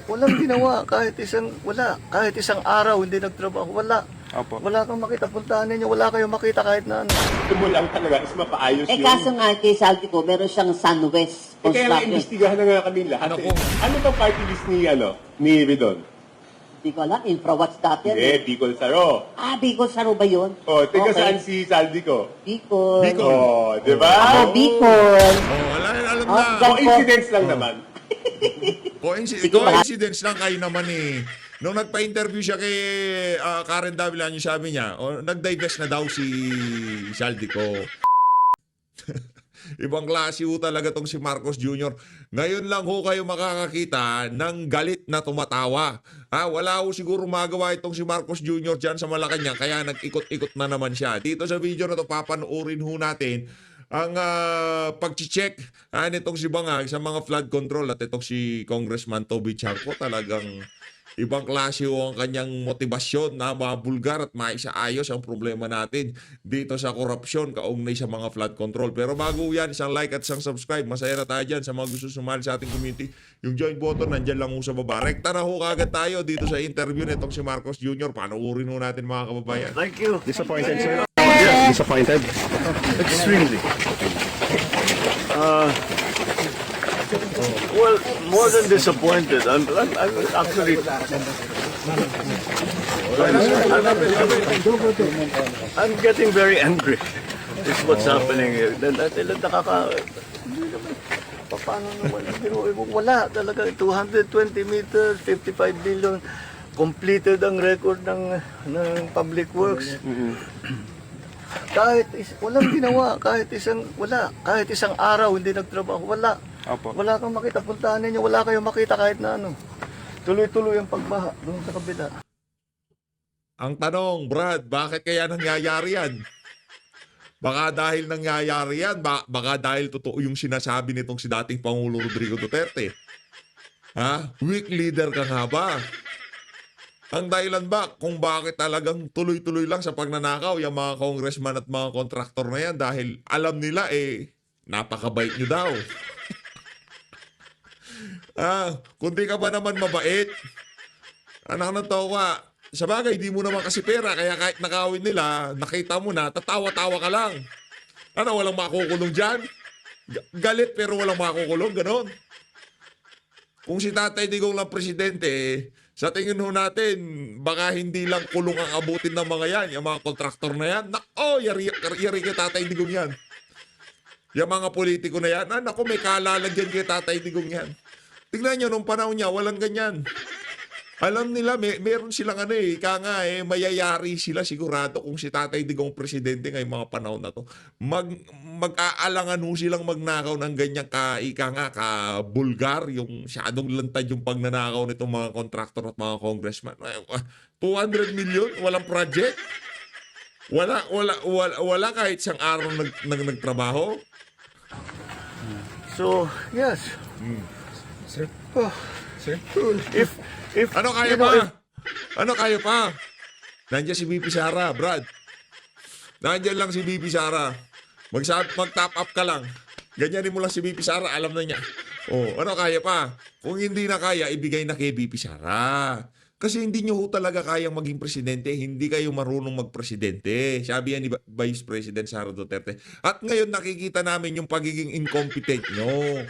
Walang ginawa, kahit isang araw hindi nagtrabaho, wala. Opo. Wala kang makita, puntahan ninyo, wala kayong makita kahit na ano. Gusto mo lang talaga is mapaayos yun. Kaso nga kay Saldi ko, meron siyang Sunwest Kaya nga Construction. imbestigahan na nga kami lahat. Ano bang party list ni Ridon? Hindi ko alam, Infrawatch dati. Hindi, Bicol Saro. Bicol Saro ba yun? O, tiga saan si Saldi ko? Bicol. Bicol. O, di ba? Ako, Bicol. Oh, wala yan, alam Oh, na. Coincidence lang naman. Coincidence lang kayo naman eh. Nung nagpa-interview siya kay Karen Davilan, yung sabi niya, nag-divest na daw si Saldico. Ibang klase ho talaga tong si Marcos Jr. Ngayon lang ho kayo makakakita ng galit na tumatawa. Wala ho siguro magawa itong si Marcos Jr. dyan sa Malacanang, kaya nag-ikot-ikot na naman siya. Dito sa video na to, papanoorin ho natin ang pag-check nitong si Bangag sa mga flood control at itong si Congressman Toby Chanco. Talagang ibang klase ho ang kanyang motibasyon na mabulgar at maisaayos ang problema natin dito sa korupsyon kaugnay sa mga flood control. Pero bago yan, isang like at isang subscribe. Masaya na tayo dyan sa mga gusto sumali sa ating community. Yung join button, nandyan lang ho sa baba. Rekta na ho kagad tayo dito sa interview nitong si Marcos Jr. Panoorin ho natin mga kababayan. Thank you. Disappointed, sir? Yeah, disappointed. Extremely. Well, more than disappointed, I'm actually I'm getting very angry. This is what's happening here. Paano naman? Wala talaga. 220 meters, 55 million. Completed ang record ng Public Works. Walang ginawa, kahit isang araw hindi nagtrabaho, wala. Opo. Wala kang makita, puntahan ninyo, wala kayong makita kahit na ano. Tuloy-tuloy ang pagbaha doon sa kabila. Ang tanong, Brad, bakit kaya nangyayari yan? Baka dahil nangyayari yan, baka dahil totoo yung sinasabi nitong si dating Pangulo Rodrigo Duterte. Weak leader ka nga ba? Ang dahilan ba kung bakit talagang tuloy-tuloy lang sa pagnanakaw yung mga congressman at mga kontraktor na yan dahil alam nila napakabait nyo daw. Kundi ka ba naman mabait? Anak ng tawa. Sa bagay, di mo naman kasi pera, kaya kahit nakawin nila, nakita mo na, tatawa-tawa ka lang. Walang makukulong dyan? Galit pero walang makukulong, ganon. Kung si Tatay Digong lang presidente, sa tingin ho natin, baka hindi lang kulong ang abutin ng mga yan, yung mga kontraktor na yan. Yari kay Tatay Digong yan. Yung mga politiko na yan, may kalalagyan kay Tatay Digong yan. Tignan nyo, nung panahon niya, walang ganyan. Alam nila, meron silang mayayari sila sigurado kung si Tatay Digong presidente ngayong mga panahon na to. Mag-aalangan ho silang magnakaw ng ganyang ka-bulgar, yung syadong lantad yung pagnanakaw nitong mga kontraktor at mga congressman. 200 million, walang project. Wala kahit isang araw nagtrabaho. So, yes. Sir? Oh, Sir? if Ano kaya you know, pa? Ano kaya pa? Nandiyan si BP Sara, Brad. Nandiyan lang si BP Sara. Mag-top up ka lang. Ganyanin mo lang si BP Sara, alam na niya. Ano kaya pa? Kung hindi na kaya, ibigay na kay BP Sara. Kasi hindi nyo talaga kayang maging presidente, hindi kayo marunong magpresidente. Sabi yan ni Vice President Sara Duterte. At ngayon nakikita namin yung pagiging incompetent nyo.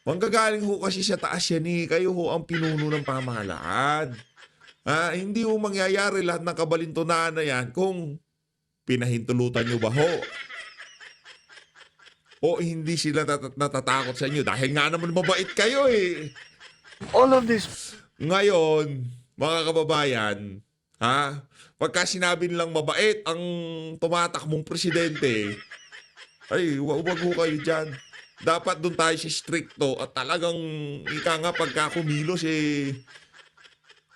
Manggagaling ho kasi sa taas yan kayo ho ang pinuno ng pamahalaan. Hindi ho mangyayari lahat ng kabalintunaan na yan kung pinahintulutan nyo ba ho. O hindi sila natatakot sa inyo dahil nga naman mabait kayo all of this, Ngayon, mga kababayan, pagka sinabi nilang mabait ang tumatakbong presidente, huwag ho kayo dyan. Dapat doon tayo sa stricto at talagang pagka kumilos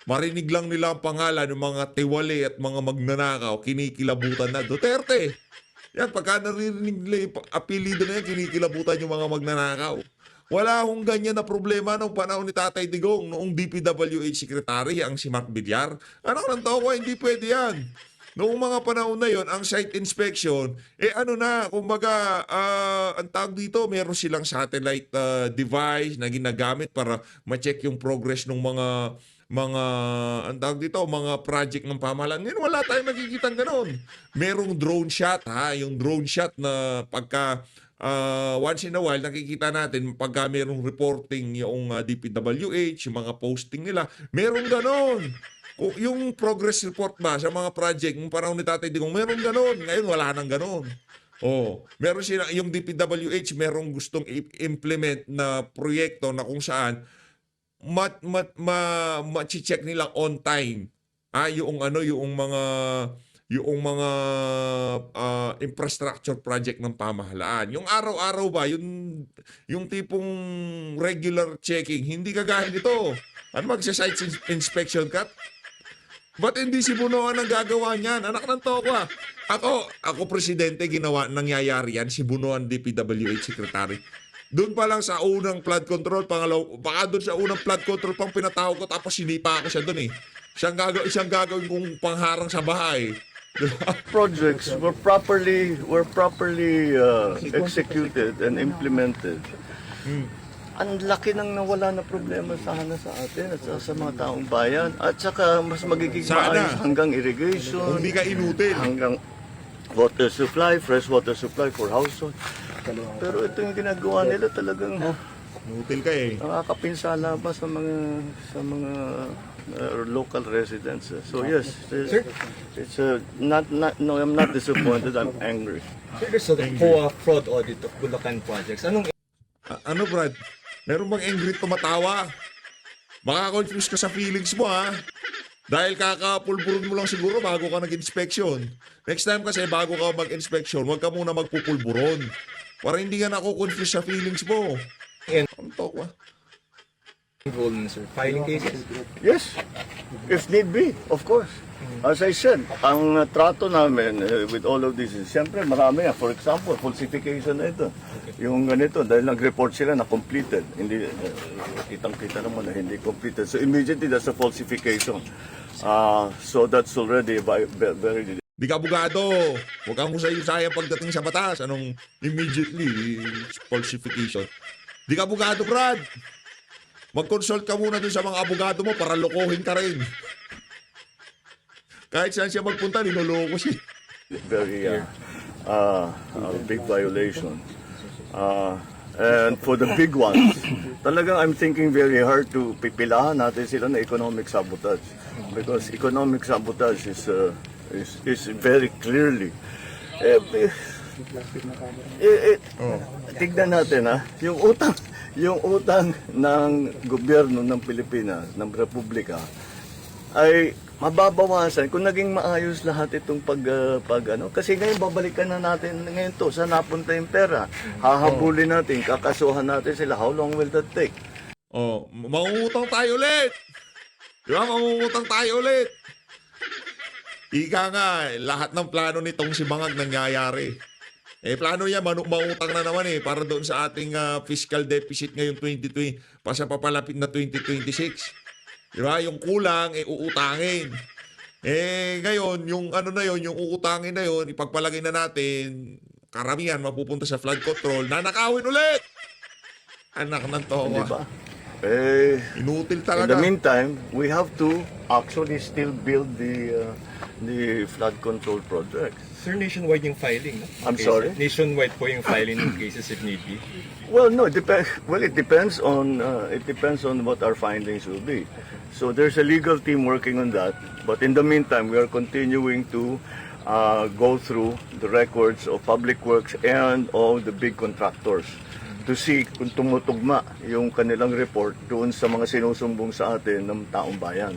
marinig lang nila ang pangalan ng mga tiwali at mga magnanakaw, kinikilabutan na Duterte. Yan, pagka narinig nila yung apelido na yan, kinikilabutan yung mga magnanakaw. Wala akong ganyan na problema nung panahon ni Tatay Digong, noong DPWH Secretary, ang si Mark Villar. Nang tao ko, hindi pwede yan. Noong mga panahon na yon, ang site inspection, ano na, kumbaga, ang tawag dito, meron silang satellite device na ginagamit para ma-check yung progress ng ang tawag dito, mga project ng pamahalaan. Ngayon, wala tayong nakikita gano'n. Merong drone shot, yung drone shot na pagka once in a while, nakikita natin pagka merong reporting yung DPWH, yung mga posting nila, merong gano'n. Yung progress report ba sa mga project, yung parang ni Tatay Digong, meron ganon. Ngayon, wala nang ganon. Meron sila, yung DPWH, merong gustong implement na proyekto na kung saan ma-check nila on time. Yung mga infrastructure project ng pamahalaan. Yung araw-araw ba, yung tipong regular checking, hindi kagaya nito. Magsa-site inspection ka? Ba't hindi si Bunoan ang gagawa niyan? Anak ng tokwa. Ako presidente, nangyayari yan. Si Bunoan, DPWH Secretary. Doon pa lang sa unang flood control, baka doon sa unang flood control pang pinatawag ko, tapos sinipa ako siya doon eh. Siyang gagawin kong pangharang sa bahay. Projects were properly executed and implemented. Ang laki nang nawala na problema sana sa atin at sa mga taong bayan. At saka mas magiging Sana. maayos hanggang irrigation, Hindi ka inutil. hanggang water supply, fresh water supply for household. Pero ito yung ginagawa nila talagang Inutil ka eh. nakakapinsala pa sa mga local residents. So yes, it's no, I'm not disappointed. I'm angry. Sir, there's a POA fraud audit of Bulacan projects. Anong Ano Brad? Meron bang angry tumatawa? Baka confused ka sa feelings mo Dahil kakapulburon mo lang siguro bago ka nag-inspection. Next time kasi bago ka mag-inspection, huwag ka muna magpupulburon. Para hindi ka confuse sa feelings mo. Ang tokwa. role nun, sir? Filing cases? Yes, if need be, of course. As I said, ang trato namin with all of this is, siyempre marami For example, falsification na ito. Yung ganito, dahil nag-report sila na completed. Hindi, kitang-kita naman na hindi completed. So immediately, that's a falsification. So that's already very... Di ka abogado. Huwag kang musay-sayang pagdating sa batas. Anong immediately falsification? Di ka abogado, Brad. Mag-consult ka muna dun sa mga abogado mo para lokohin ka rin. Kahit saan siya magpunta, niloloko siya. Very big violation. And for the big ones, talagang I'm thinking very hard to pipilahan natin sila na economic sabotage. Because economic sabotage is very clearly tignan natin yung utang ng gobyerno ng Pilipinas, ng Republika ay mababawasan kung naging maayos lahat itong kasi ngayon babalikan na natin ngayon to saan napunta yung pera, hahabulin natin, kakasuhan natin sila. How long will that take? Mangungutang tayo ulit. Di ba? Mangungutang tayo ulit. Ika nga, lahat ng plano nitong si Bangag nangyayari. Plano niya, mangutang na naman para doon sa ating fiscal deficit ngayong 2020, sa papalapit na 2026. Di ba? Yung kulang, uutangin. Ngayon, yung yung uutangin na yun, ipagpalagay na natin, karamihan mapupunta sa flood control, nanakawin ulit! Anak ng towa. Di ba? Inutil In talaga. the meantime, we have to actually still build the flood control project. Sir, nationwide yung filing, no? I'm sorry? Nationwide po yung filing ng cases if need be. Well, no, it depends on what our findings will be. So there's a legal team working on that. But in the meantime, we are continuing to go through the records of Public Works and all the big contractors to see kung tumutugma yung kanilang report doon sa mga sinusumbong sa atin ng taong bayan.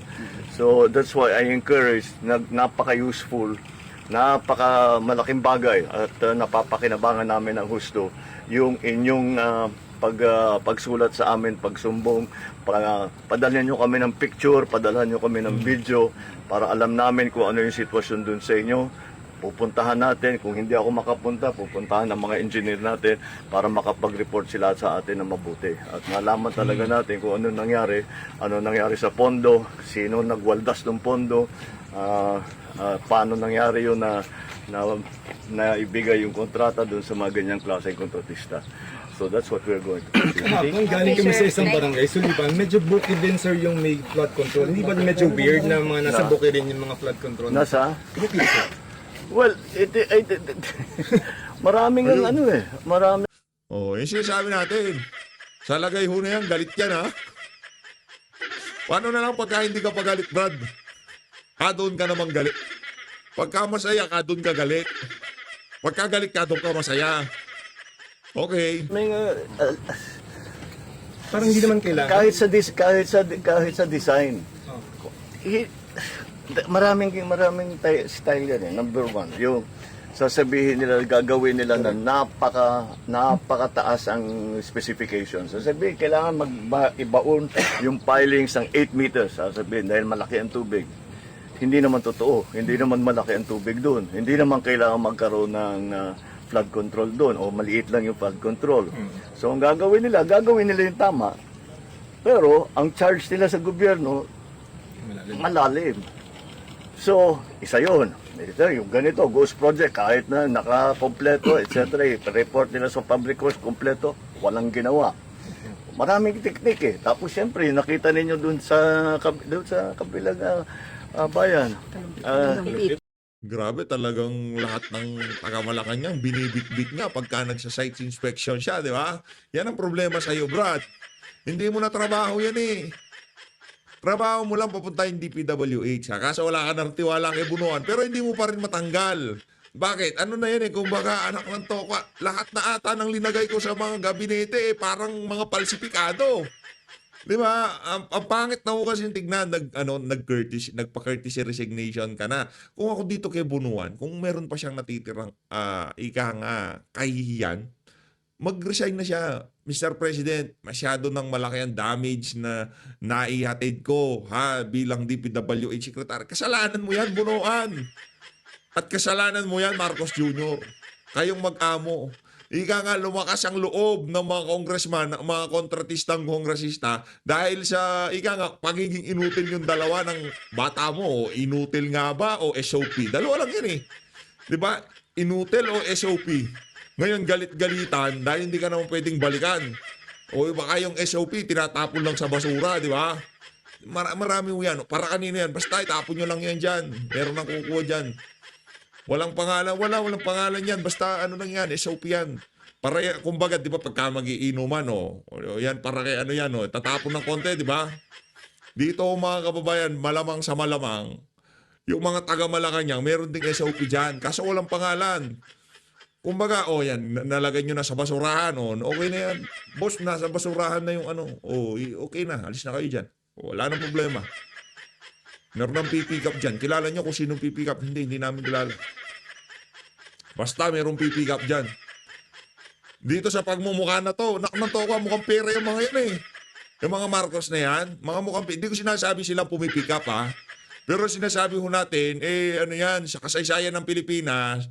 So that's why I encourage, napaka-useful, napaka-malaking bagay at napapakinabangan namin ng husto yung inyong pagsulat sa amin, pagsumbong, padalhan nyo kami ng picture, padalhan nyo kami ng video para alam namin kung ano yung sitwasyon dun sa inyo. Pupuntahan natin, kung hindi ako makapunta, pupuntahan ng mga engineer natin para makapag-report sila sa atin na mabuti. At malaman talaga natin kung ano nangyari sa pondo, sino nagwaldas ng pondo, paano nangyari yun na ibigay yung kontrata doon sa mga ganyang klaseng kontratista. So that's what we're going to do. Kahapon galing kami sa isang barangay, Suliban. Medyo bukid din sir yung may flood control. Hindi ba medyo weird na mga nasa bukid rin yung mga flood control? Nasa? Bukid sir. Well, maraming ang ano eh. Maraming Oh, yung sinasabi natin. Sa lagay ho na yan, galit yan ha. Paano na lang pagka hindi ka pagalit, Brad? Doon ka namang galit. Pagka masaya ka, doon ka galit. Pagka galit ka, doon ka masaya. Okay. Parang hindi naman kailangan. kahit sa design. Maraming style yan eh. Number one, yung sasabihin nila, gagawin nila na napakataas ang specifications. Sasabihin, kailangan ibaon yung pilings ng 8 meters. Sasabihin, dahil malaki ang tubig. Hindi naman totoo. Hindi naman malaki ang tubig doon. Hindi naman kailangan magkaroon ng flood control doon o maliit lang yung flood control. So ang gagawin nila yung tama. Pero ang charge nila sa gobyerno, malalim. So, isa yun. Ito, yung ganito, ghost project, kahit na nakakompleto, etc. report nila sa public works, kompleto, walang ginawa. Maraming teknik eh. Tapos siyempre, nakita ninyo dun sa kabilang bayan. Grabe talagang lahat ng taga-Malacanang binibitbit nga pagka nagsa-site inspection siya, di ba? Yan ang problema sa iyo, Brad. Hindi mo na trabaho yan eh. Trabaho mo lang papunta yung DPWH. Kaso wala ka ng tiwala kay Bunuan, pero hindi mo pa rin matanggal. Bakit? Ano na yan eh, kumbaga anak ng toka, lahat na ata ng linagay ko sa mga gabinete parang mga palsipikado. Di ba? Ang pangit na ko kasi tignan, nagpa-courtesy resignation ka na. Kung ako dito kay Bunuan, kung meron pa siyang natitirang kahihiyan, mag-resign na siya. Mr. President, masyado nang malaki ang damage na naihatid ko bilang DPWH Secretary. Kasalanan mo yan, Bunuan. At kasalanan mo yan, Marcos Jr. Kayong mag-amo. Ika nga, lumakas ang loob ng mga congressman, mga kontratistang kongresista dahil sa, pagiging inutil yung dalawa ng bata mo. Inutil nga ba o SOP? Dalawa lang yan eh. Diba? Inutil o SOP? Ngayon, galit-galitan dahil hindi ka naman pwedeng balikan. O baka yung SOP, tinatapon lang sa basura, di ba? Marami mo yan. Para kanino yan? Basta itapon nyo lang yan dyan. Meron nang kukuha dyan. Walang pangalan, walang pangalan yan. Basta ano lang yan, SOP yan. Para kumbaga, di ba, pagka mag-iinuman, yan, para kay ano yan, tatapon ng konti, di ba? Dito, mga kababayan, malamang sa malamang, yung mga taga-Malacanang, meron ding SOP dyan. Kaso walang pangalan. Kumbaga, yan, nalagay nyo na sa basurahan, okay na yan. Boss, nasa basurahan na yung okay na, alis na kayo dyan. Wala nang problema. Meron ng pipick up dyan. Kilala nyo kung sinong pipick up? Hindi namin kilala. Basta merong pipick up dyan. Dito sa pagmumukha na to, mukhang pera yung mga yan eh. Yung mga Marcos na yan, mga mukhang, hindi ko sinasabi silang pumipick up Pero sinasabi ho natin, sa kasaysayan ng Pilipinas,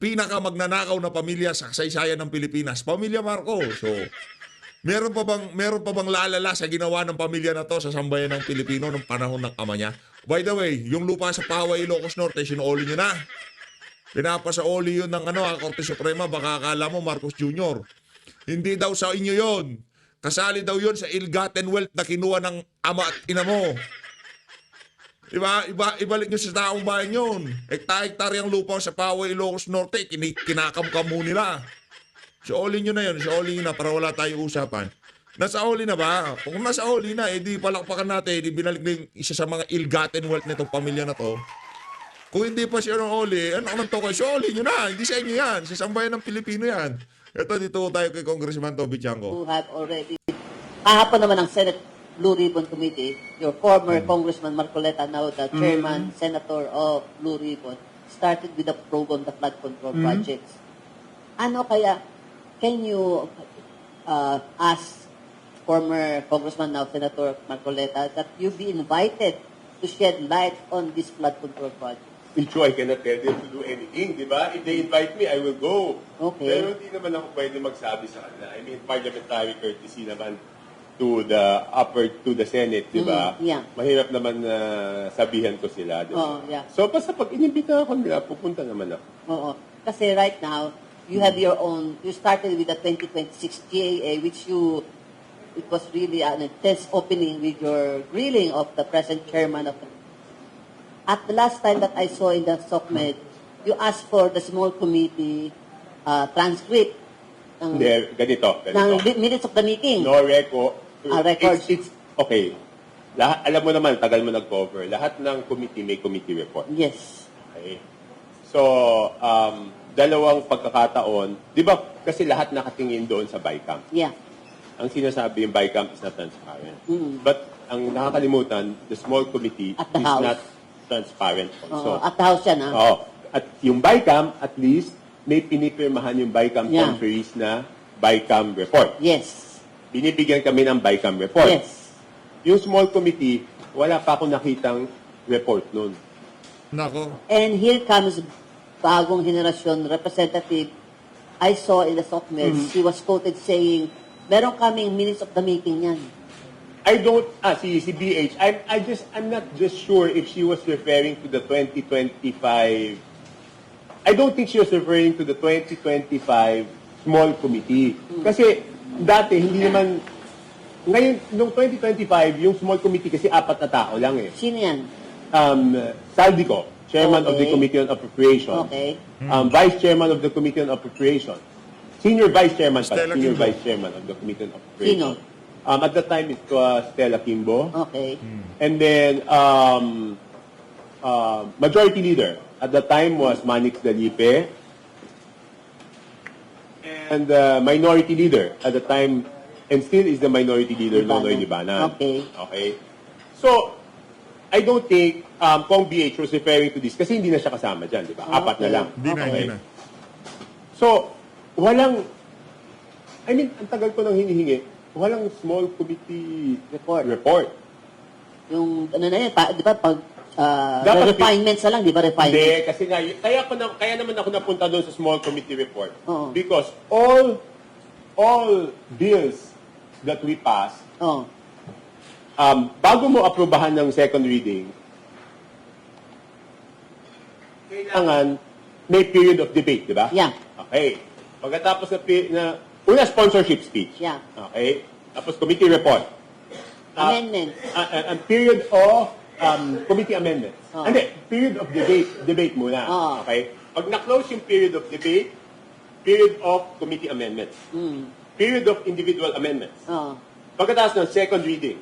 pinaka magnanakaw na pamilya sa kasaysayan ng Pilipinas, Pamilya Marcos. So, meron pa bang lalala sa ginawa ng pamilya na to sa sambayan ng Pilipino nung panahon ng ama niya? By the way, yung lupa sa Poway, Ilocos Norte, sinuoli nyo na. Pinapasaoli yun ng Korte Suprema, baka akala mo Marcos Jr. Hindi daw sa inyo yon. Kasali daw yun sa ill-gotten wealth na kinuha ng ama at ina mo. Ibalik nyo sa taong bayan yun. Hektar-hektar yung lupa sa Poway, Ilocos Norte, kinakamkam mo nila. Siolin nyo na yun, siolin na para wala tayong usapan. Nasa oli na ba? Kung nasa oli na, di palakpakan natin, binalik na yung isa sa mga ill-gotten wealth nitong pamilya na to. Kung hindi pa siya ng oli, anong to kayo? Siolin nyo na, hindi sa inyo yan, sa sambayan ng Pilipino yan. Ito, dito tayo kay Congressman Toby Chanco. Who have already, kahapon naman ang Senate Blue Ribbon Committee, your former Congressman Marcoleta, now the chairman, senator of Blue Ribbon, started with the program, the flood control projects. Ano kaya, can you ask former Congressman, now Senator Marcoleta, that you be invited to shed light on this flood control project? Pincho, I cannot tell them to do anything, di ba? If they invite me, I will go. Okay. Pero hindi naman ako pwede magsabi sa kanila. I mean, parliamentary courtesy naman. to the Senate, di ba? Yeah. Mahirap naman na sabihan ko sila, di ba? Oo, yeah. So, basta pag inimbita ako nila, pupunta naman ako. Oo. Kasi right now, you have your own, you started with the 2026 GAA, which it was really an intense opening with your grilling of the present chairman of the... At the last time that I saw in the SOCMED, you asked for the small committee transcript ng, Hindi, ganito. ng minutes of the meeting. No record. Records. It's okay. Alam mo naman, tagal mo nag-cover. Lahat ng committee may committee report. Yes. Okay. So, dalawang pagkakataon, di ba kasi lahat nakatingin doon sa BICAM. Yeah. Ang sinasabi yung BICAM is not transparent. Mm. But ang nakakalimutan, the small committee At the is House. not transparent also. At the house yan, ha? Oo. At yung BICAM, at least, may pinipirmahan yung BICAM Yeah. conferees na BICAM report. Yes. Binibigyan kami ng BICAM report. Yes. Yung small committee, wala pa akong nakitang report nun. Nako. And here comes bagong generasyon representative. I saw in the SOCMED, she was quoted saying, meron kaming minutes of the meeting yan. I don't, si BH, I'm not just sure if she was referring to the 2025, I don't think she was referring to the 2025 small committee. Kasi dati, hindi naman, ngayon, noong 2025, yung small committee kasi 4 na tao lang eh. Sino yan? Saldico, Chairman of the Okay. Committee on Appropriation. Okay. Vice Chairman of the Committee on Appropriation. Senior Vice Chairman pala. Stella Senior Kimbo. Vice Chairman of the Committee on Appropriation. Sino? At that time, it was Stella Kimbo. Okay. And then, Majority Leader at the time was Manix Dalipe. And Minority Leader at the time, and still is the Minority Leader, Libanan. Nonoy Libanan. Okay. Okay. So, I don't think Kong BH was referring to this kasi hindi na siya kasama dyan, di ba? 4 na lang. Hindi na, hindi na. So, walang, I mean, ang tagal ko nang hinihingi, walang small committee report. Yung, ano na yan, di ba, pag Dapat- refinements na lang, di ba, refinement? Hindi, kasi nga, kaya naman ako napunta doon sa small committee report. Oo. Because all bills that we pass, Oh. bago mo aprobahan ng second reading, kailangan may period of debate, di ba? Yeah. Okay. Pagkatapos una sponsorship speech. Yeah. Okay. Tapos committee report. Amendments. Ang period of committee amendments. Oh. Hindi, period of debate muna. Oh. Okay? Pag na-close yung period of debate, period of committee amendments. Mm. Period of individual amendments. Oh. Pagkatapos ng second reading.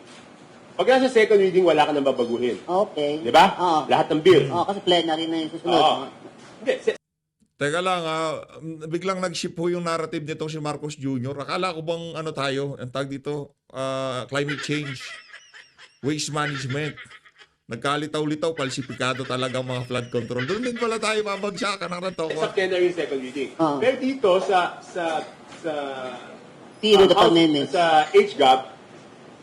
Pag nasa second reading, wala ka nang babaguhin. Okay. Di ba? Oo. Lahat ng bills. Oh, kasi plenary na yung susunod. Oo. no? Hindi, Teka lang, biglang nag-ship ho yung narrative nitong si Marcos Jr. Akala ko bang ano tayo, ang tag dito, climate change, waste management. Nagkalitaw-litaw, falsifikado talaga ang mga flood control. Doon din pala tayo mabagsakan ng sa ratowa. plenary second reading. Oo. Pero dito sa Period of House- amendments. Sa HGAB,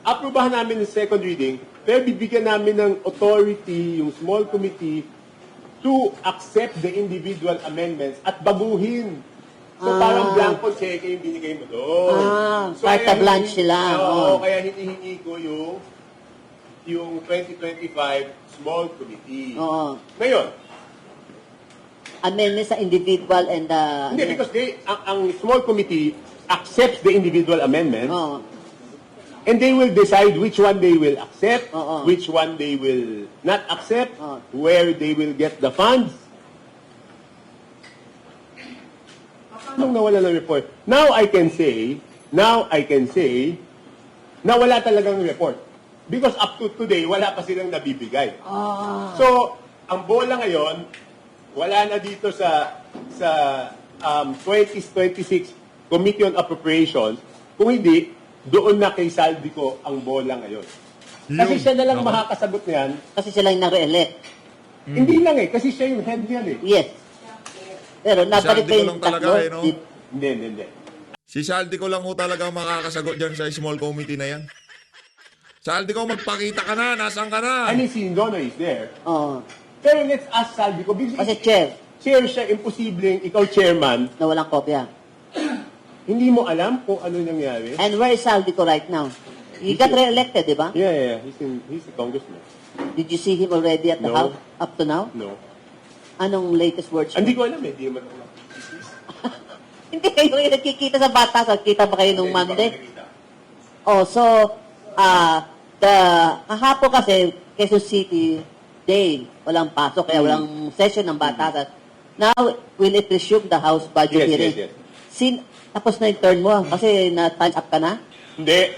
aprobahan namin ng second reading, pero bibigyan namin ng authority, yung small committee, to accept the individual amendments at baguhin. So parang blanco check yung binigay mo doon. carte kaya blanche hindi- sila. Oo, Oo. kaya hinihingi ko yung 2025 small committee. Oo. Ngayon, Amendments sa individual and the... hindi, because ang small committee accepts the individual amendments Oo. and they will decide which one they will accept, Oo. which one they will not accept, Oo. where they will get the funds. Paano nawala ng report? Now I can say, na wala talagang report. Because up to today, wala pa silang nabibigay. So, ang bola ngayon, wala na dito sa 2026 Committee on Appropriations. Kung hindi, doon na kay Saldico ang bola ngayon. Kasi Yun. siya na lang Ako. makakasagot niyan. Kasi sila yung na-re-elect. Hindi lang eh, kasi siya yung head niyan eh. Yes. Pero nabalik Saldi ko lang talaga tatlo. eh, no? Hindi. Si Saldi ko lang ho talaga makakasagot dyan sa small committee na yan. Saldi ko, magpakita ka na, nasaan ka na? I mean, si Nono is there. Oo. Pero let's ask Saldico. Kasi chair, Chair siya, imposibleng ikaw chairman, na walang kopya. hindi mo alam kung ano nangyari. And where is Saldico right now? He got re-elected, di ba? Yeah. He's a congressman. Did you see him already at the No. house up to now? No. Anong latest words? Hindi ko alam eh. Di naman ako. Hindi kayo yung nagkikita sa bata. Kita ba kayo nung Monday? Oh, so, kahapon kasi, Quezon City Day, walang pasok, kaya walang session ng batasan. Now, will it resume the House budget Yes, hearing? yes. Tapos na yung turn mo, kasi na-time up ka na? Hindi.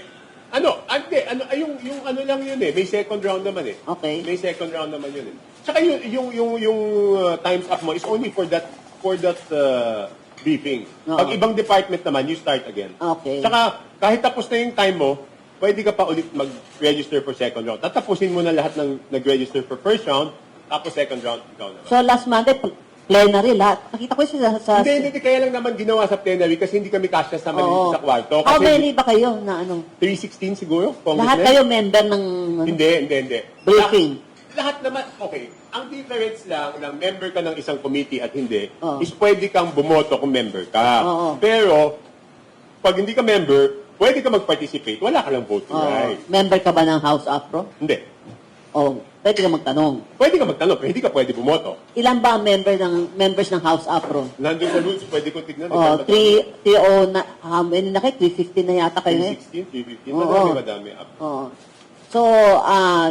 Yung ano lang yun eh. May second round naman eh. Okay. May second round naman yun eh. Tsaka yung times up mo is only for that briefing. Oo. Pag ibang department naman, you start again. Okay. Tsaka kahit tapos na yung time mo, pwede ka pa ulit mag-register for second round. Tatapusin mo na lahat ng nag-register for first round, tapos second round, ikaw na. So, last Monday, plenary lahat. Nakita ko yun sa Hindi, kaya lang naman ginawa sa plenary kasi hindi kami kasya sa Oo. sa kwarto. How Kasi many ba kayo na ano? 316 siguro, Lahat congressman? kayo member ng Hindi. briefing? Lahat naman, okay. Ang difference lang ng member ka ng isang committee at hindi Oo. is pwede kang bumoto kung member ka. Oo. Pero, pag hindi ka member, pwede ka mag-participate. Wala ka lang voting Oh, right. member ka ba ng House Afro? Hindi. O, pwede ka magtanong. Pwede ka magtanong, pero hindi ka pwede bumoto. Ilan ba ang members ng House Afro? Nandun sa rules, pwede ko tignan. Oh, 3 na, how many na kayo? 350 na yata kayo ngayon? 316, 315. Oo. Madami. Oh. So,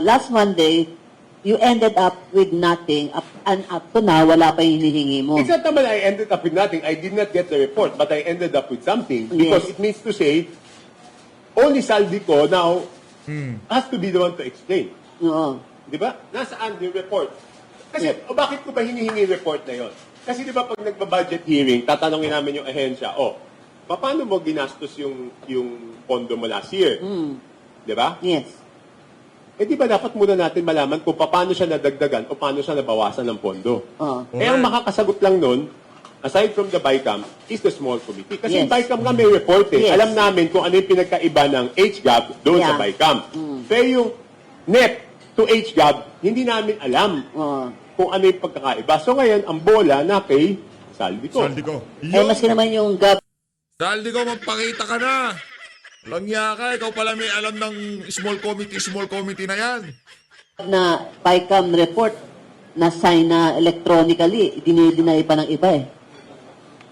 last Monday, you ended up with nothing. And up to now, wala pa yung hinihingi mo. It's not naman I ended up with nothing. I did not get the report, but I ended up with something. Because Yes. it means to say, only Saldi ko now has to be the one to explain. Oo. Di ba? Nasaan yung report? Kasi, bakit ko ba hinihingi yung report na yon? Kasi di ba pag nagba-budget hearing, tatanungin namin yung ahensya, paano mo ginastos yung pondo mo last year? Di ba? Yes. Eh di ba dapat muna natin malaman kung paano siya nadagdagan o paano siya nabawasan ng pondo? Oo. Eh ang makakasagot lang nun, aside from the BICAM, is the small committee. Kasi Yes. yung BICAM nga may report eh. Yes. Alam namin kung ano yung pinagkaiba ng HGAB doon sa Yeah. BICAM. Pero yung net to HGAB, hindi namin alam Oo. kung ano yung pagkakaiba. So ngayon, ang bola na kay Saldico. Saldi ko. Eh, maski naman yung Saldi ko, magpakita ka na. Langya ka, ikaw pala may alam ng small committee na yan. na PICAM report na sign na electronically, dinideny pa ng iba eh.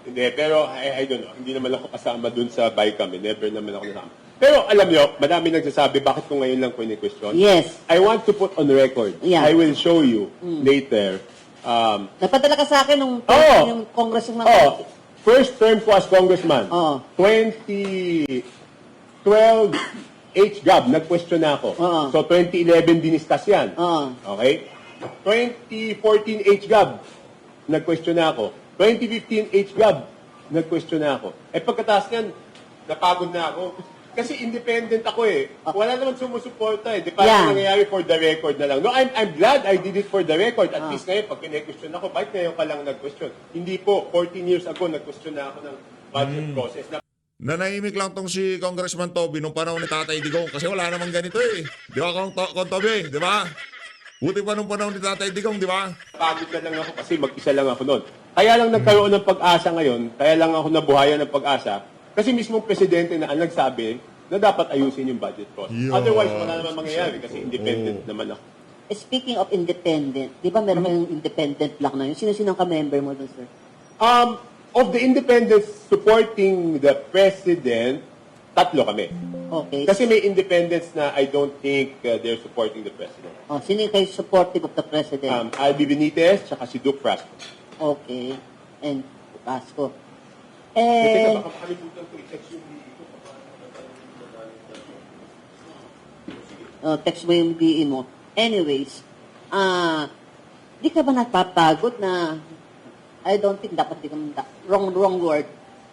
Hindi, pero I don't know. Hindi naman ako kasama dun sa BICAM. Never naman ako nasama. Pero alam nyo, madami nagsasabi, bakit ko ngayon lang question? Yes. I want to put on record. Yeah. I will show you later. Napadala ka sa akin nung Oo. yung congressman. First term ko as congressman, Oo. 2012 HGAB, nag-question na ako. Oo. So 2011 diniskas yan. Oo. Okay? 2014 HGAB, nag-question na ako. 2015 HGAB, nag-question na ako. Eh pagkatapos yan, napagod na ako. Kasi independent ako eh. Wala naman sumusuporta eh. Di pa Yeah. nangyayari for the record na lang. No, I'm glad I did it for the record. At least ngayon, pag kine-question ako, bakit ngayon ka lang nag-question? Hindi po, 14 years ago, nag-question na ako ng budget process. Nanahimik lang tong si Congressman Toby nung panahon ni Tatay Digong kasi wala namang ganito eh. Di ba, Kong Toby? Di ba? Buti pa nung panahon ni Tatay Digong, di ba? Pagod na lang ako kasi mag-isa lang ako noon. Kaya lang nagkaroon ng pag-asa ngayon, kaya lang ako nabuhayan ng pag-asa, kasi mismong presidente na ang nagsabi na dapat ayusin yung budget process. Yeah. Otherwise, wala naman mangyayari kasi independent naman ako. Speaking of independent, di ba meron kayong independent block na yun? Sino-sino ka member mo doon, sir? Of the independents supporting the president, tatlo kami. Okay. Kasi may independents na I don't think they're supporting the president. Sino yung kayo supportive of the president? Albi Benitez, tsaka si Duke Frasco. Okay. And Pasco. Teka, baka makalimutan ko i-text yung Text mo yung BE mo. Anyways, di ka ba napapagod na I don't think dapat di ka wrong word.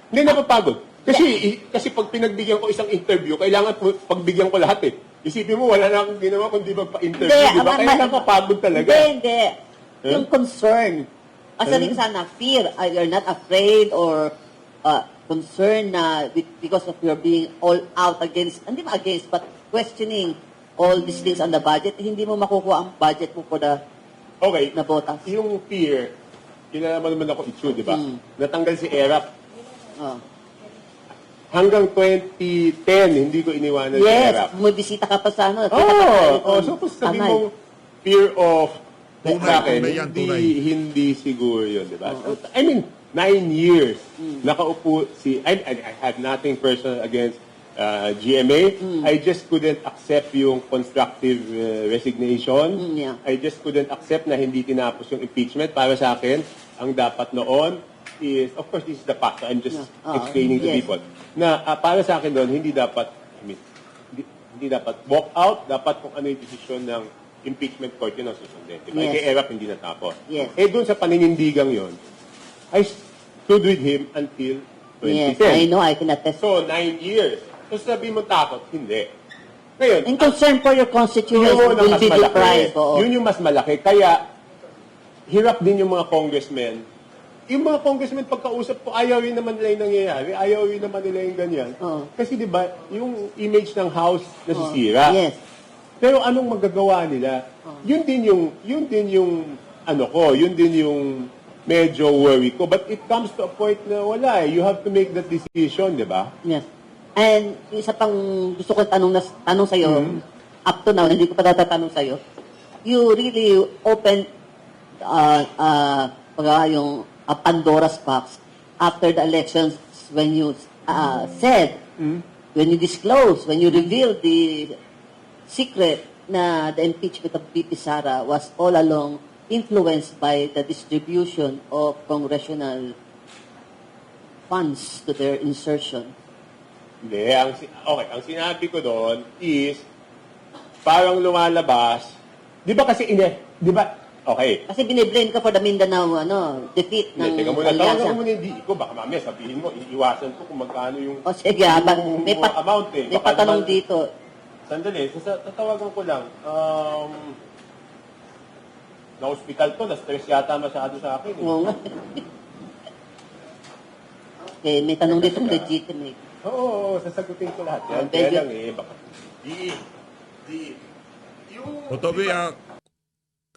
Hindi napapagod. Kasi pag pinagbigyan ko isang interview, kailangan pagbigyan ko lahat eh. Isipin mo, wala na akong ginawa kundi magpa-interview, di ba? Kaya nakapagod talaga. Hindi. Yung concern. Kasi sana fear. You're not afraid or concerned na because of your being all out against, hindi ba against, but questioning all these things on the budget, hindi mo makukuha ang budget mo for the Okay, na botas. yung fear, kilala mo naman ako issue, di ba? Natanggal si ERAP. Oh. hanggang 2010, hindi ko iniwanan si Yes, Erap. bumibisita ka pa sa ano. So kung sabi mong fear of Tunay, sa akin, tunay yan, tunay. hindi siguro yun, di ba? So, I mean, 9 years, nakaupo si, I had nothing personal against GMA. I just couldn't accept yung constructive resignation. Yeah. I just couldn't accept na hindi tinapos yung impeachment. Para sa akin, ang dapat noon is, of course, this is the past. So I'm just explaining to yes. people. Na para sa akin doon, hindi dapat, hindi dapat walk out, dapat kung ano yung desisyon ng impeachment court, yun ang susundin. Diba? Yes. Kay Erap, hindi natapos. Yes. Doon sa paninindigang yon, I stood with him until 2010. Yes, I know, I can attest. So, 9 years. So, sabi mo takot, hindi. Ngayon, In concern for your constituents yun ang will mas be malaki. deprived. Oo. Yun yung mas malaki. Kaya, hirap din yung mga congressmen. Yung mga congressmen, pagkausap ko, ayaw rin naman nila yung nangyayari. Ayaw rin naman nila yung ganyan. Oo. Kasi di ba, yung image ng House nasisira. Yes. Pero anong magagawa nila? Yun din yung medyo worry ko. But it comes to a point na wala eh. You have to make that decision, di ba? Yes. And isa pang gusto ko tanong sa'yo, up to now, hindi ko pa natatanong sa'yo, you really opened yung Pandora's box after the elections when you said, when you disclosed, when you revealed the secret na the impeachment of VP Sara was all along influenced by the distribution of congressional funds to their insertion. Hindi. Ang sinabi ko doon is, parang lumalabas, di ba kasi di ba, okay. Kasi biniblame ka for the Mindanao defeat ng Teka muna, alyansa. tawagan mo muna yung DE ko, baka mamaya sabihin mo, iiwasan ko kung magkano yung O sige, may, amount eh. may Baka patanong naman- dito. Sandali, tatawagan ko lang. Na-hospital to, na-stress yata masyado sa akin. Eh. Oo nga. Okay, may tanong dito legitimate. Oo, sasagutin ko lahat yan. Oh, Kaya very lang eh, baka. DE. Yung... O Toby,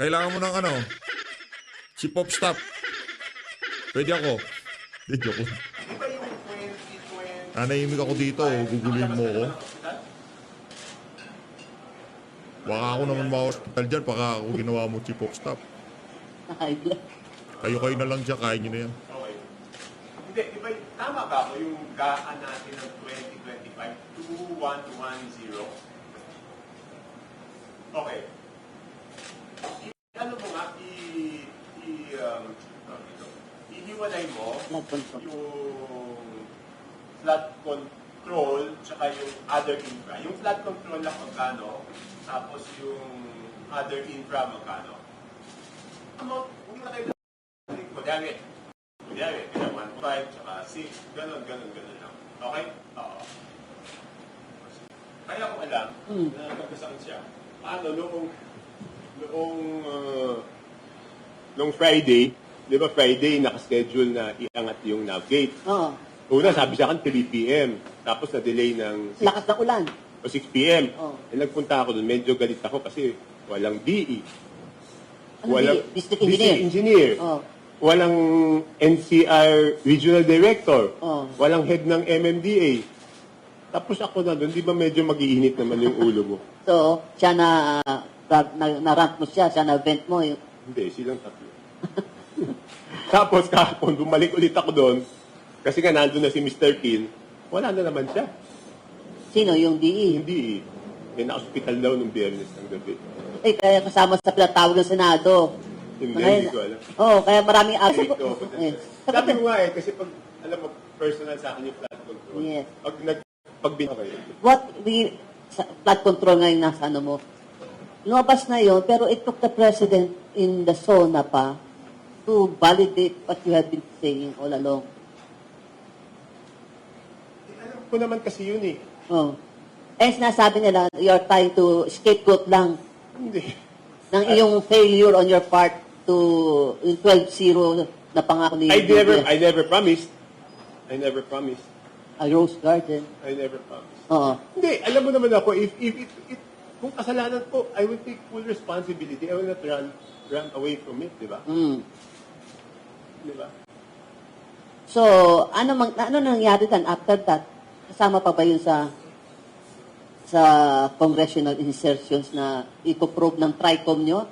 kailangan mo ng si Pop Stop. Pwede ako. Hindi, joke lang. Di ba yung 2020... Nanahimik ako dito, guguluhin mo ako. Baka ako naman ma-hospital dyan, baka ako ginawa mo si Pop Stop. Nakaibla. Kayo na lang dyan, kain nyo na yan. Okay. Hindi, di ba, tama ba ako yung gaan natin ng 2025, 2110? Okay. Ano mo nga, ihiwalay mo Flood control. yung flood control tsaka yung other infra. Yung flood control lang magkano, tapos yung other infra magkano. Amount, hindi na kayo kunyari, 1.5 tsaka 6, ganun lang. Okay? Oo. Kaya ko alam na nagkasakit siya. Paano noong Friday, di ba Friday, nakaschedule na iangat yung navigate. Oo. Una, sabi sa akin 3 p.m. Tapos na-delay ng Lakas ng ulan. 6 p.m. Oh. Nagpunta ako doon, medyo galit ako kasi walang DE. Ano district engineer. Oh. Walang NCR regional director. Oh. Walang head ng MMDA. Tapos ako na doon, di ba medyo mag-iinit naman yung ulo mo? So, siya na-rank mo siya na-vent mo. Hindi, silang tatlo. Tapos kahapon, bumalik ulit ako doon. Kasi nga nandun na si Mr. Kin, wala na naman siya. Sino? Yung DE? Hindi na-hospital daw nung Biyernes ng gabi. Kaya kasama sa pinatawag ng Senado. Hindi ko alam. Kaya maraming aso. Direkto ako dun. Sabi mo nga kasi pag, alam mo, personal sa akin yung flood control. Yes. Pag Sa flood control ngayon nasa mo. Lumabas na yon, pero it took the president in the SONA pa to validate what you have been saying all along. alam ko naman kasi yun eh. Oh. Sinasabi nila, you're trying to scapegoat lang Hindi. ng iyong failure on your part to yung 12-0 na pangako ni I never promised. a Rose Garden. I never promised. Oo. Hindi, alam mo naman ako, if kung kasalanan ko, I will take full responsibility. I will not run away from it, di ba? Di ba? So, ano nangyari dan after that? kasama pa ba yun sa congressional insertions na ipoprobe ng TRICOM nyo?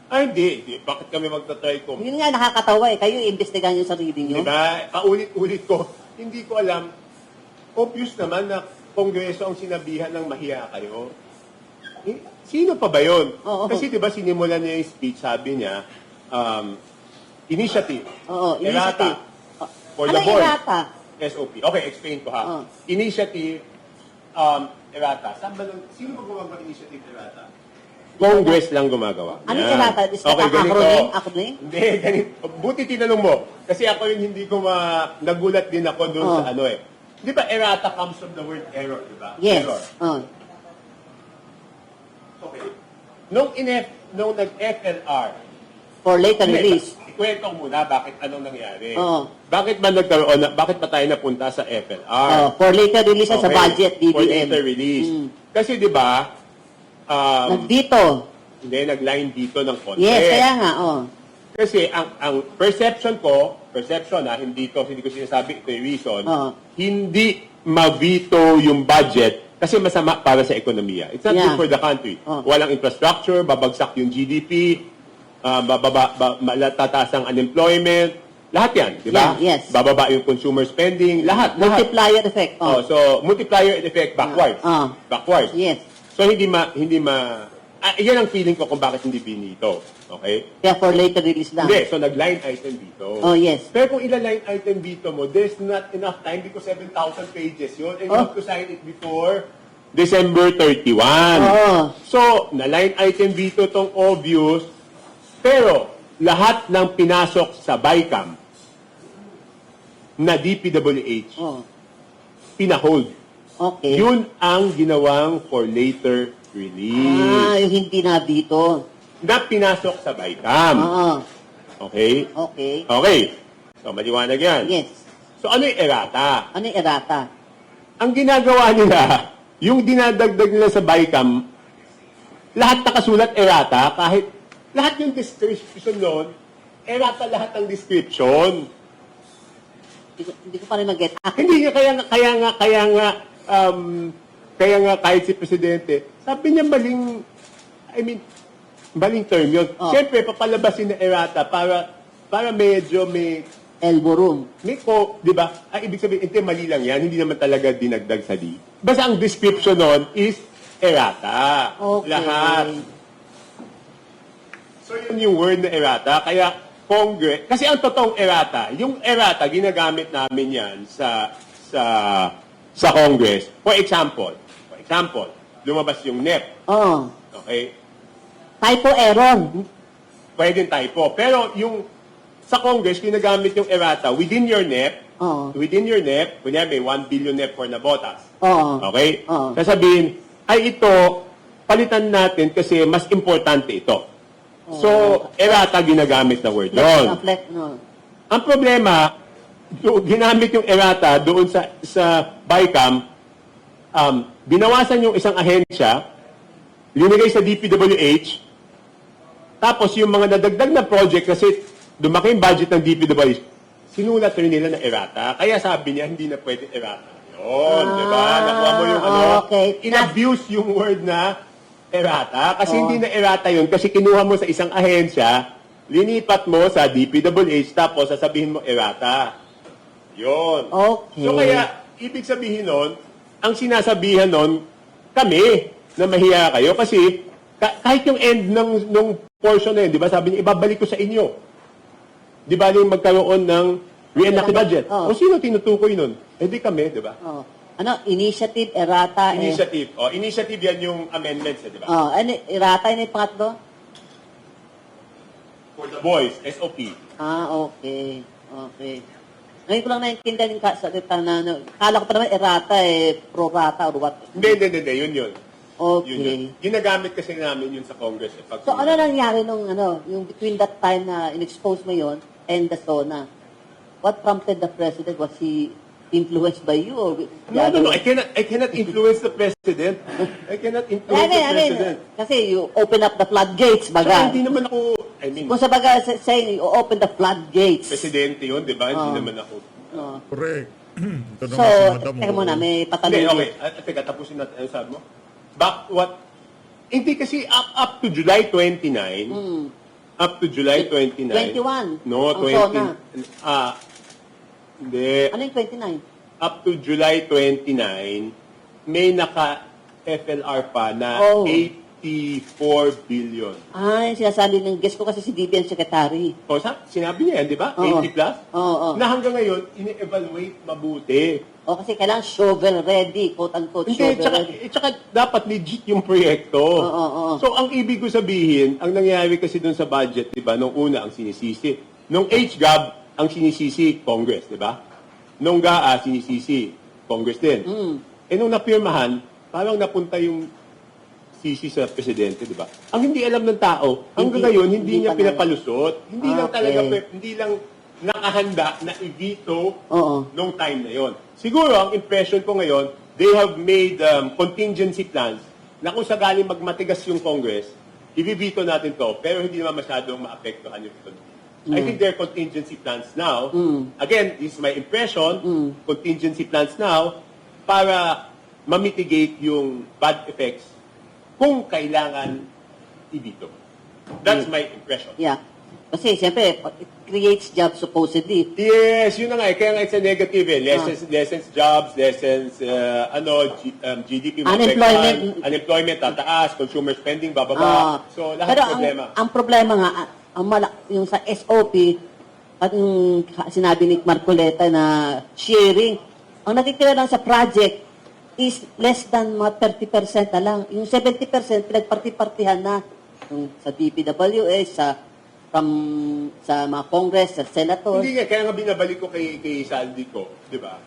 Ay, hindi. Bakit kami magta-try ko? Yun nga, nakakatawa eh. Kayo, imbestigahan yung sarili nyo. Diba? Paulit-ulit ko. Hindi ko alam. Obvious naman na Kongreso ang sinabihan ng mahiya kayo. Sino pa ba yun? Oo. Kasi diba sinimulan niya yung speech, sabi niya, initiative. Oo, initiative. Errata. For the Ano board. errata? SOP. Okay, explain ko ha. Oo. Initiative, errata. Sino ba gumagawa ng initiative errata? Congress lang gumagawa. Ano Yan. errata? Is that ganito. acronym? Acronym? Hindi, ganito. Buti tinanong mo. Kasi ako yun, hindi ko nagulat din ako doon sa ano eh. Di ba errata comes from the word error, di ba? Yes. Error. Oh. Okay. Nung nag-FLR, For later release. ikwento ko muna anong nangyari. Oo. Bakit ba tayo napunta sa FLR? Oh, for later release sa Okay. budget, BBM. For later release. Mm. Kasi di ba, Nagdito. nag-line dito ng konti. Yes, kaya nga, oh. Kasi ang perception hindi ko sinasabi, ito yung reason, Oo. hindi mabito yung budget kasi masama para sa ekonomiya. It's not Yeah. good for the country. Oo. Walang infrastructure, babagsak yung GDP, tataas ang unemployment, lahat yan, di ba? Yeah, yes. Bababa yung consumer spending, lahat. Multiplier effect. Oh, Oh. so multiplier effect backwards. Ah. Backwards. Yes. So yan ang feeling ko kung bakit hindi binito. Okay? Kaya for later release lang. Hindi, so nag-line item dito. Oh, yes. Pero kung ila-line item dito mo, there's not enough time because 7,000 pages yun and you Oh. have to sign it before December 31. Oo. So, na-line item dito tong obvious, pero lahat ng pinasok sa BICAM na DPWH, Oh. pinahold. Okay. Yun ang ginawang for later release. yung hindi na dito. Na pinasok sa BICAM. Oo. Okay? Okay. Okay. So, maliwanag yan. Yes. So, ano yung errata? Ano yung errata? Ang ginagawa nila, yung dinadagdag nila sa BICAM, lahat nakasulat errata, kahit lahat yung description nun, errata lahat ng description. Hindi ko pa rin mag-get. Hindi nga, kaya nga kahit si Presidente, sabi niya maling term yun. Oh. Siyempre, papalabasin na errata para medyo may Elbow room. di ba? Ibig sabihin, hindi, mali lang yan. Hindi naman talaga dinagdag sa D. Basta ang description nun is errata. Okay. Lahat. So, yun yung word na errata. Kaya, Congress, kasi ang totoong errata, yung errata, ginagamit namin yan sa Congress. For example, lumabas yung NEP. Oh. Okay? Typo error. Pwedeng typo. Pero yung sa Congress, ginagamit yung errata within your NEP. Oo. Within your NEP, kunyari may 1 billion NEP for Nabotas. Oo. Okay? Oo. Sasabihin, ay ito, palitan natin kasi mas importante ito. So, errata ginagamit na word doon. No. Ang problema, ginamit yung errata doon sa BICAM, binawasan yung isang ahensya, linigay sa DPWH, tapos yung mga nadagdag na project kasi lumaki yung budget ng DPWH, sinulat rin nila na errata. Kaya sabi niya, hindi na pwede errata. Yun, di ba? Nakuha mo yung okay. In-abuse yung word na errata. Kasi hindi na errata yun. Kasi kinuha mo sa isang ahensya, linipat mo sa DPWH, tapos sasabihin mo errata. Yun. Okay. So kaya, ibig sabihin nun, ang sinasabihan nun, kami, na mahiya kayo kasi kahit yung end ng portion na yun, di ba, sabi niya, ibabalik ko sa inyo. Di ba, yung magkaroon ng reenacted budget. Oh. O sino tinutukoy nun? Eh di kami, di ba? Oh. Ano? Initiative, errata. Initiative. Initiative yan yung amendments, di ba? Ano? Errata yun yung pangatlo? For the boys, SOP. Okay. Okay. Ngayon ko lang naintindihan yung salita na, kala ko pa naman errata pro rata or what. Hindi. Yun. Okay. Yun. Ginagamit kasi namin yun sa Congress. Pag So, ano nangyari yung between that time na in-expose mo yun and the SONA? What prompted the President? Was he influenced by you? Or No. I cannot influence the President. I cannot influence the President. Kasi you open up the floodgates, Saka baga. hindi naman ako, Kung sa baga saying you open the floodgates. Presidente yun, di ba? Hindi Oh. naman ako. Oh. Correct. Ito So, naman si Madam. teka muna, may Hindi, patanong okay. Teka, tapusin natin. Ano sabi mo? Hindi kasi up to July 29, up to July 29. 21. No, Ang 20. SONA. Hindi. Ano yung 29? Up to July 29, may naka-FLR pa na Oh. 84 billion. Ay, sinasabi ng guest ko kasi si DBM Secretary. O, sinabi niya yan, di ba? Oo. 80 plus? Oo. Na hanggang ngayon, ini-evaluate mabuti. O kasi kailangan shovel ready, quote-unquote Hindi, shovel ready. tsaka dapat legit yung proyekto. Oo. So, ang ibig ko sabihin, ang nangyayari kasi dun sa budget, di ba, nung una, ang sinisisi. Nung HGAB, ang sinisisi, Congress, di ba? Nung GAA, sinisisi, Congress din. Eh, nung napirmahan, parang napunta yung sisi sa presidente, di ba? Ang hindi alam ng tao, hanggang Hindi- ngayon, hindi hindi niya pa pinapalusot. Hindi lang Okay. talaga, hindi lang nakahanda na i-veto Oo. nung time na yon. Siguro, ang impression ko ngayon, they have made contingency plans na kung sakaling magmatigas yung Congress, i-veto natin to, pero hindi naman masyadong maapektuhan yung economy. I think there are contingency plans now. Again, this is my impression, contingency plans now para mamitigate yung bad effects kung kailangan i-veto. That's my impression. Yeah. Kasi siyempre, it creates jobs supposedly. Yes, yun na nga. Kaya nga it's a negative eh. Lessens jobs, lessens GDP Unemployment. unemployment tataas, consumer spending Ah, bababa. So lahat pero problema. ang problema nga, yung sa SOP, at yung sinabi ni Marcoleta na sharing, ang natitira lang sa project is less than mga 30% na lang. Yung 70% pinagparti-partihan na. Yung sa DPWH, sa mga Congress, sa Senator. Hindi nga, kaya nga binabalik ko kay Saldi ko, di ba?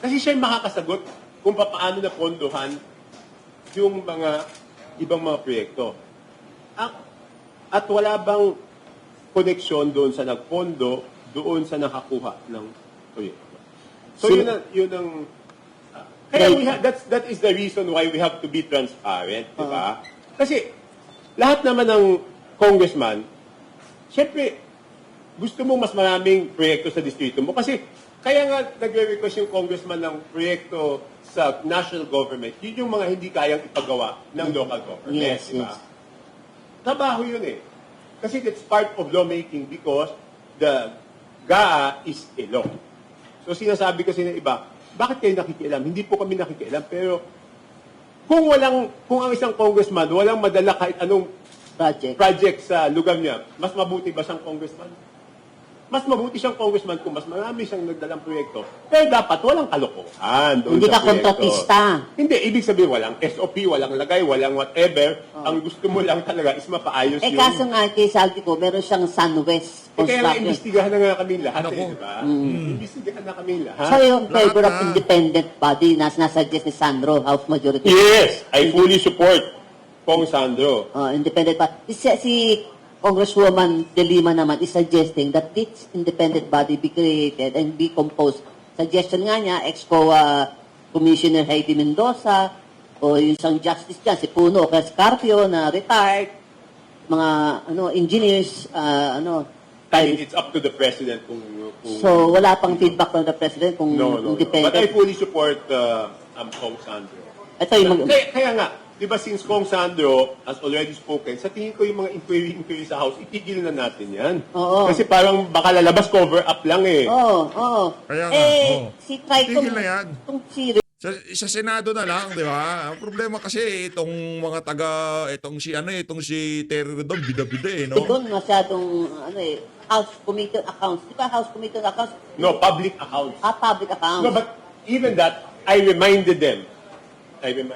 Kasi siya yung makakasagot kung paano na pondohan yung mga ibang mga proyekto. At wala bang koneksyon doon sa nagpondo, doon sa nakakuha ng proyekto. So yun ang kaya that is the reason why we have to be transparent, di ba? Kasi lahat naman ng congressman, siyempre, gusto mo mas maraming proyekto sa distrito mo. Kasi, kaya nga nagre-request yung congressman ng proyekto sa national government, yun yung mga hindi kayang ipagawa ng local government. Yes, di ba? yes. Trabaho yun eh. Kasi it's part of lawmaking because the GAA is a law. So sinasabi kasi ng iba, bakit kayo nakikialam? Hindi po kami nakikialam, pero kung ang isang congressman walang madala kahit anong project sa lugar niya, mas mabuti ba siyang congressman? Mas mabuti siyang congressman kung mas marami siyang nagdalang proyekto. Pero dapat walang kalokohan doon Hindi sa ka proyekto. kontratista. Hindi, ibig sabihin walang SOP, walang lagay, walang whatever. Ang gusto mo lang talaga is mapaayos Eh kaso nga kay Saldi ko, meron siyang Sunwest kaya nga, construction. imbestigahan na nga kami lahat, Naku. di ba? Imbestigahan na kami lahat. So yung favor of Lahat na. independent body na sinasuggest ni Sandro, House Majority. Yes, I fully support Pong Sandro. Independent body. Si Congresswoman De Lima naman is suggesting that this independent body be created and be composed. Suggestion nga niya, ex-COA Commissioner Heidi Mendoza, o yung isang justice dyan, si Puno Carpio na retired, mga engineers, I think it's up to the President kung so wala pang feedback from the President kung no. But I independent. fully support Pong Sandro. Ito yung Kaya nga, di ba since Pong Sandro has already spoken, sa tingin ko yung mga inquiry sa House, itigil na natin yan. Oo. Kasi parang baka lalabas cover up lang eh. Oo. Kaya nga, oo. Si Tricom, Tigil na yan. itong si Sa Senado na lang, di ba? Ang problema kasi itong mga itong si Terry Redon, bida-bida eh, no? doon masyadong, House Committee on Accounts. Di ba House Committee on Accounts? No, public accounts. Public accounts. No, but even that, I reminded them. Let me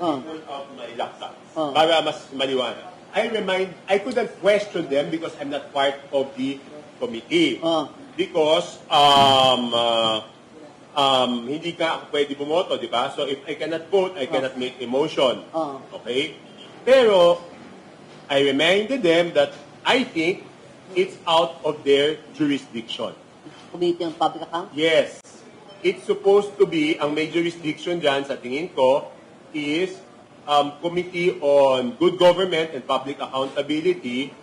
pull out my laptop para mas maliwanag. I couldn't question them because I'm not part of the committee. Because hindi ka ako pwede bumoto, di ba? So if I cannot vote, I cannot make a motion. Okay? Pero I reminded them that I think it's out of their jurisdiction. Committee on Public Accounts? Yes. It's supposed to be, ang may jurisdiction dyan sa tingin ko is Committee on Good Government and Public Accountability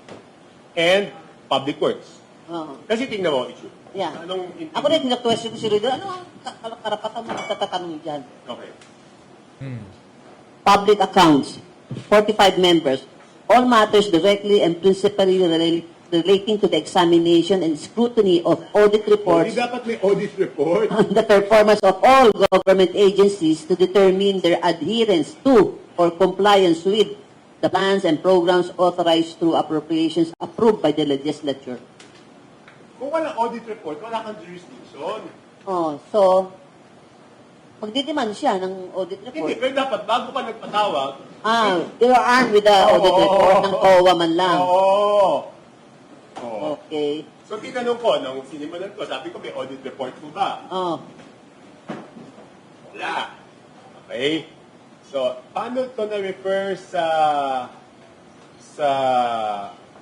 and Public Works. Kasi tingnan mo, Yeah. Anong Ako rin, na-question ko si Rido, ano ang karapatan mo nagtatanong dyan? Okay. Public accounts, 45 members, all matters directly and principally relating to the examination and scrutiny of audit Hindi reports dapat may audit report. on the performance of all government agencies to determine their adherence to or compliance with the plans and programs authorized through appropriations approved by the legislature. Kung walang audit report, wala kang jurisdiction. Oh, so, magdidiman siya ng audit Hindi, report. pero dapat bago ka nagpatawag, You're armed with the audit report ng COA man lang. oo. Oo. Okay. So, tinanong ko, nung sinimulan ko, sabi ko, may audit report po ba? Oh, Wala. Okay? So, paano ito na-refer sa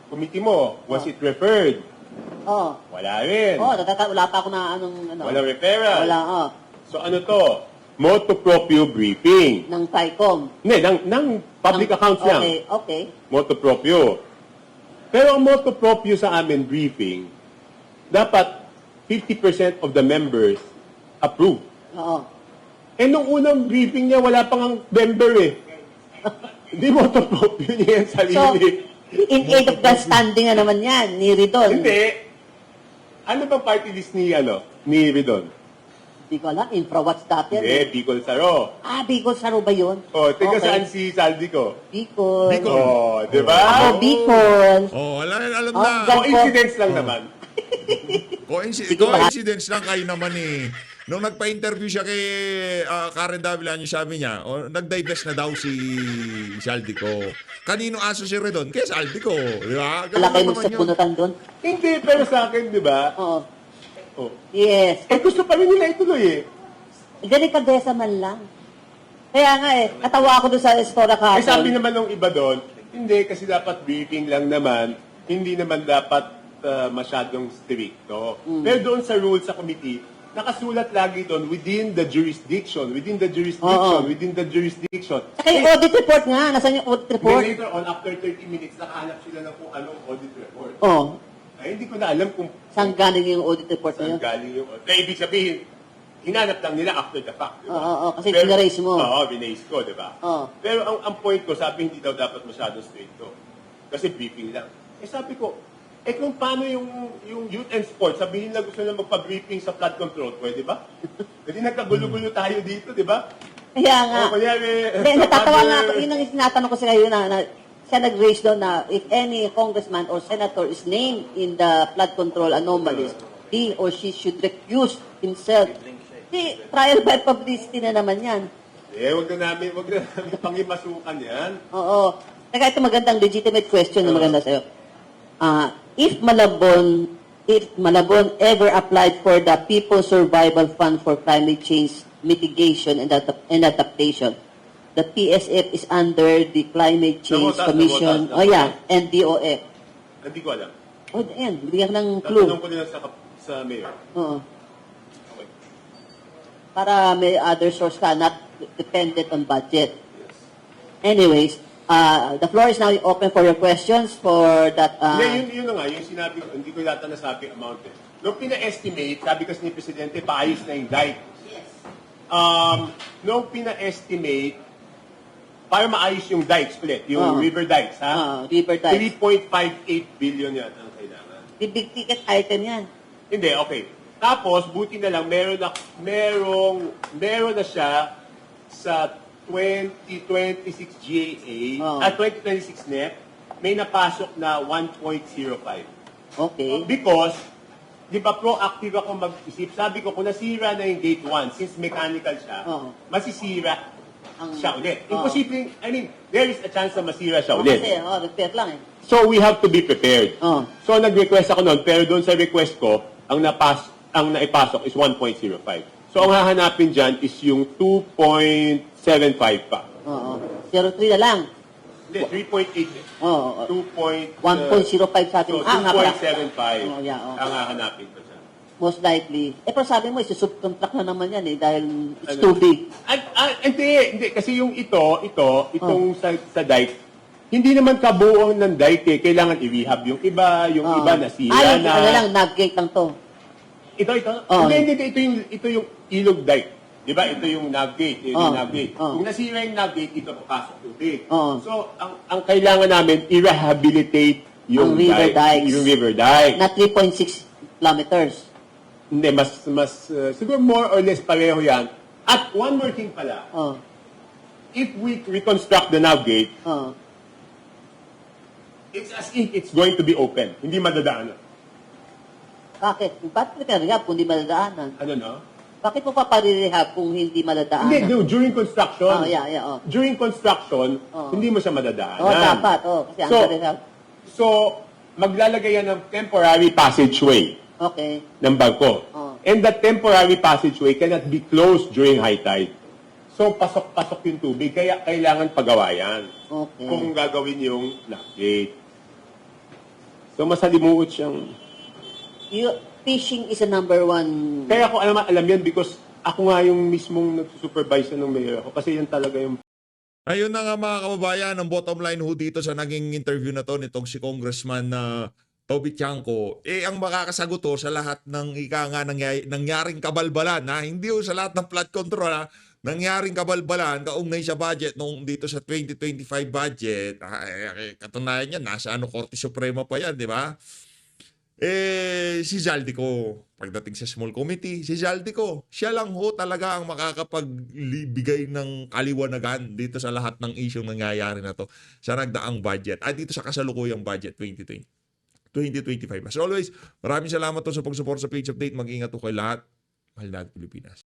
committee mo? Was it referred? oh. Wala rin. Oh, wala pa ako na anong, ano. Walang referral. Wala, oh. So, ano to? Motu proprio briefing. Ng TICOM. Hindi, ng public accounts lang. Okay, okay. Motu proprio. Pero ang motu proprio sa amin briefing, dapat 50% of the members approve. Oo. Eh, nung unang briefing niya, wala pang ang member eh. Hindi motu proprio niya yan So, sarili. in aid of the standing na naman yan, ni Ridon. Hindi. Ano bang party list ni Ridon? Hindi ko alam, infrawatch dati. Hindi, Bicol Saro. Bicol Saro ba yun? O, tiga Okay. saan si Saldico? Bicol. O, di ba? Ako, Bicol. Oh, alam Oh, na. gan- Coincidence lang naman. Coincidence lang kayo naman eh. Nung nagpa-interview siya kay Karen Davila, yung sabi niya, nag-divest na daw si Saldico. Kanino aso si Redon? Kaya Saldico. Di ba? Wala kayo naman yun. magsabunutan doon? Hindi, pero sa akin, di ba? Oo. Oh. Yes. Eh, gusto pa rin nila ituloy eh. Delikadesa man lang. Kaya nga natawa ako doon sa Estora Eh, sabi kahapon. naman ng iba doon, hindi, kasi dapat briefing lang naman, hindi naman dapat masyadong stricto. Pero doon sa rules sa committee, nakasulat lagi doon, within the jurisdiction. Oo. Saka yung audit report nga. Nasaan yung audit Then report? later on, after 30 minutes, nakahanap sila ng kung anong audit report. Oh. Ay, hindi ko na alam kung Saan galing yung audit report na saan yun? galing yung... Kaya ibig sabihin, hinanap lang nila after the fact. Di ba? Oo, kasi tinaraise mo. Oo, binaise ko, di ba? Oo. Pero ang point ko, sabi hindi daw dapat masyadong stricto. Kasi briefing lang. Eh sabi ko, kung paano yung youth and sports, sabihin nila gusto nila magpa-briefing sa flood control, pwede ba? Hindi nagkagulo-gulo tayo dito, di ba? Kaya nga. O, kunyari, Hindi, natatawa nga ako. Yun ang sinatanong ko sa kayo na siya nag-raise doon na if any congressman or senator is named in the flood control anomalies, he or she should recuse himself. Di, trial by publicity na naman yan. wag na namin pangimasukan yan. Oo. Teka, ito magandang legitimate question na maganda sa'yo. If Malabon ever applied for the People's Survival Fund for Climate Change Mitigation and Adaptation, the PSF is under the Climate Change Nabotas, Commission. nabotas. Oh yeah, and DOF. Hindi ko alam. Oh, yan. Bigyan ka ng clue. Tatanong ko nila sa mayor. Oo. Okay. Para may other source ka, not dependent on budget. Anyways, the floor is now open for your questions for that. Hindi, yun na nga, yung sinabi ko, hindi ko yata nasabi amount eh. Nung pina-estimate, sabi kasi ni Presidente, paayos na yung dike. Nung pina-estimate, para maayos yung dikes ulit, yung river dikes, ha? River dikes. 3.58 billion yan ang kailangan. The big ticket item yan. Hindi, okay. Tapos, buti na lang, meron na siya sa 2026 GAA, 2026 NEP, may napasok na 1.05. Okay. Because, di ba proactive ako mag-isip, sabi ko, kung nasira na yung gate 1, since mechanical siya, masisira siya ulit. Imposible, I mean, there is a chance na masira siya ulit. Kasi, repair lang eh. So, we have to be prepared. Oh. So, nag-request ako noon, pero doon sa request ko, ang naipasok is 1.05. So, ang hahanapin dyan is yung 2.75 pa. Oo. 03 na lang. Hindi, 3.8 eh. Oo. 2.05 sa atin. So, Nga pala. 2.75 Oh, yeah, okay. ang hahanapin ko dyan. Most likely. Pero sabi mo, subcontract na naman yan eh, dahil it's too big. Hindi. Kasi yung itong sa dike, hindi naman kabuuan ng dike eh. Kailangan i-rehab yung iba nasira Yung na. ano lang, navigate lang to. Oh. Hindi, ito yung ilog dike. Di ba? Ito yung navigate. Ito yung Oh. navigate. Oh. Kung nasira yung navigate, ito papasok tubig. Oh. So, ang kailangan namin, i-rehabilitate yung Ang river dikes. Yung river dike. Na 3.6 kilometers. Hindi, siguro more or less pareho yan. At one more thing pala, Oh. if we reconstruct the navigate, Oh. it's as if it's going to be open. Hindi madadaanan. Bakit? Bakit mo rehab kung hindi madadaanan? Ano no? Bakit mo pa parirehab kung hindi madadaanan? Hindi, during construction. Oh, yeah, oh. During construction, Oh. hindi mo siya madadaanan. Oh, dapat. Oh, kasi So, under rehab. So, maglalagay yan ng temporary passageway Okay. ng bangko. Oh. And that temporary passageway cannot be closed during high tide. So, pasok-pasok yung tubig, kaya kailangan pagawa yan. Okay. Kung gagawin yung navigate. So, masalimuot siyang... Fishing is a number one. Kaya ko alam yan because ako nga yung mismong nagsusupervise ng mayor ako. Kasi yan talaga yung... Ayun na nga mga kababayan, ang bottom line ho dito sa naging interview na to nitong si Congressman Toby Tiangco, ang makakasagot ho sa lahat ng nangyaring kabalbalan, hindi ho sa lahat ng flood control, nangyaring kabalbalan kaugnay sa budget nung dito sa 2025 budget. Katunayan yan, nasa Korte Suprema pa yan, di ba? Si Zaldico, pagdating sa small committee, si Zaldico, siya lang ho talaga ang makakapagbigay ng kaliwanagan dito sa lahat ng isyong nangyayari na to sa nagdaang budget at dito sa kasalukuyang budget 2025. As always, maraming salamat to sa pag-support sa Page Update. Mag-ingat po kayo lahat. Mahal natin Pilipinas.